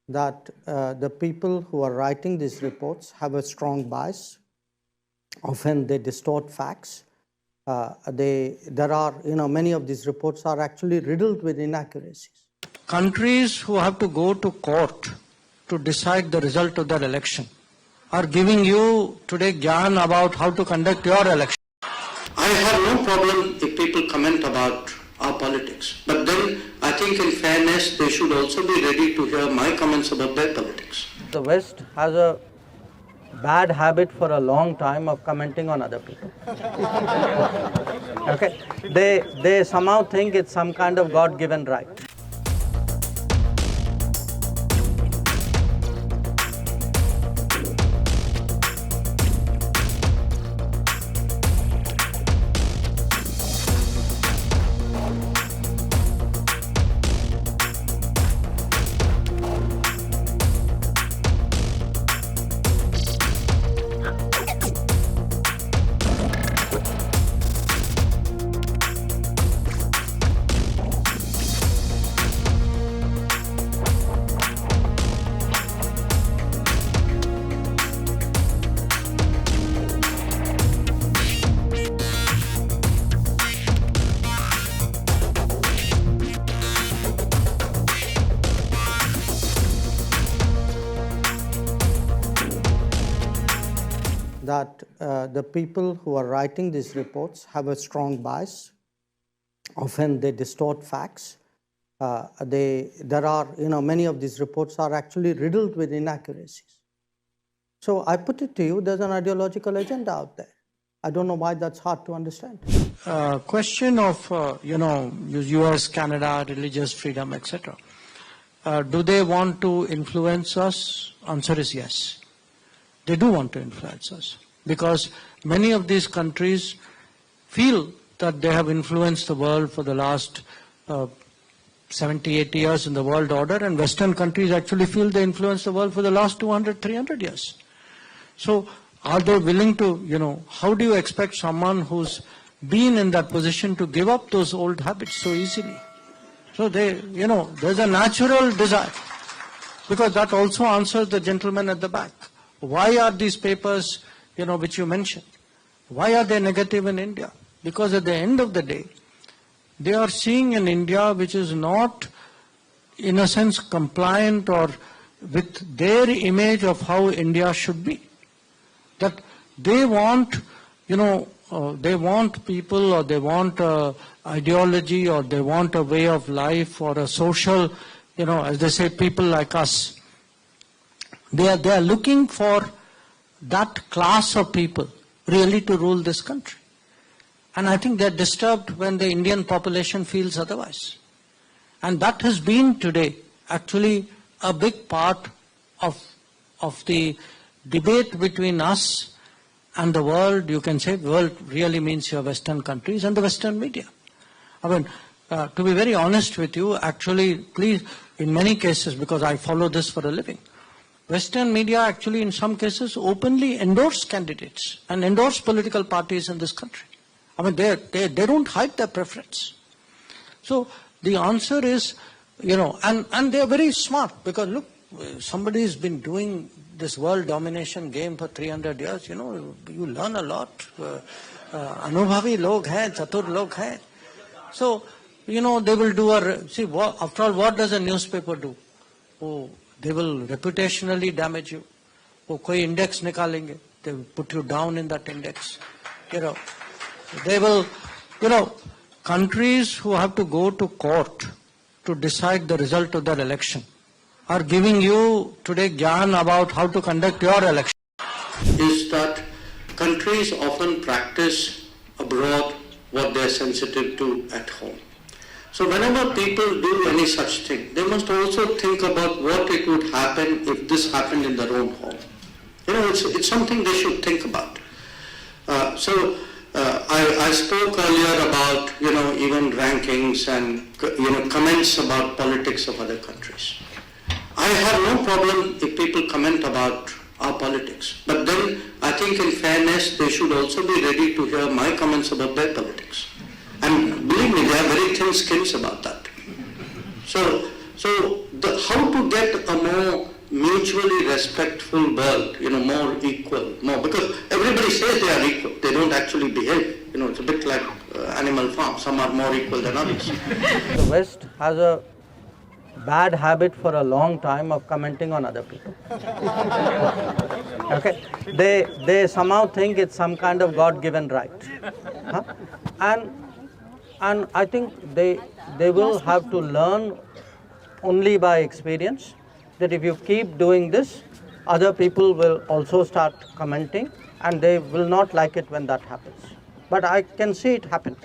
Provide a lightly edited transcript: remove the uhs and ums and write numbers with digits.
that the people who are writing these reports have a strong bias. Often they distort facts. Many of these reports are actually riddled with inaccuracies. Countries who have to go to court to decide the result of their election are giving you today gyan about how to conduct your election. I have no problem if people comment about our politics, but then I think in fairness they should also be ready to hear my comments about their politics. The West has a bad habit for a long time of commenting on other people. Okay? They somehow think it's some kind of God-given right. That the people who are writing these reports have a strong bias. Often they distort facts. Many of these reports are actually riddled with inaccuracies. So I put it to you, there's an ideological agenda out there. I don't know why that's hard to understand. Question of, US, Canada, religious freedom, etc. Do they want to influence us? Answer is yes. They do want to influence us because many of these countries feel that they have influenced the world for the last 70, 80 years in the world order, and Western countries actually feel they influenced the world for the last 200, 300 years. So are they willing to, how do you expect someone who's been in that position to give up those old habits so easily? So there's a natural desire, because that also answers the gentleman at the back. Why are these papers, which you mentioned, why are they negative in India? Because at the end of the day, they are seeing an India which is not, in a sense, compliant or with their image of how India should be. That they want, they want people, or they want ideology, or they want a way of life, or a social, as they say, people like us. They are looking for that class of people really to rule this country. And I think they're disturbed when the Indian population feels otherwise. And that has been today actually a big part of the debate between us and the world. You can say world really means your Western countries and the Western media. I mean, to be very honest with you, actually, please, in many cases, because I follow this for a living, Western media actually in some cases openly endorse candidates and endorse political parties in this country. I mean, they don't hide their preference. So the answer is, and they're very smart, because look, somebody's been doing this world domination game for 300 years, you learn a lot. Anubhavi log hai, chatur log hai. So, they will do after all, what does a newspaper do? Oh, they will reputationally damage you. Oh, koi index nikalenge. They will put you down in that index. They will, countries who have to go to court to decide the result of their election are giving you today gyan about how to conduct your election. Is that countries often practice abroad what they are sensitive to at home. So whenever people do any such thing, they must also think about what it would happen if this happened in their own home. It's something they should think about. I spoke earlier about, even rankings and, comments about politics of other countries. I have no problem if people comment about our politics, but then I think in fairness they should also be ready to hear my comments about their politics. And believe me, they have very thin skins about that. So So how to get a more mutually respectful world, more equal, because everybody says they are equal, they don't actually behave. It's a bit like Animal Farm, some are more equal than others. The West has a bad habit for a long time of commenting on other people. Okay, they somehow think it's some kind of God-given right, huh? and I think they will have to learn only by experience that if you keep doing this, other people will also start commenting, and they will not like it when that happens. But I can see it happen.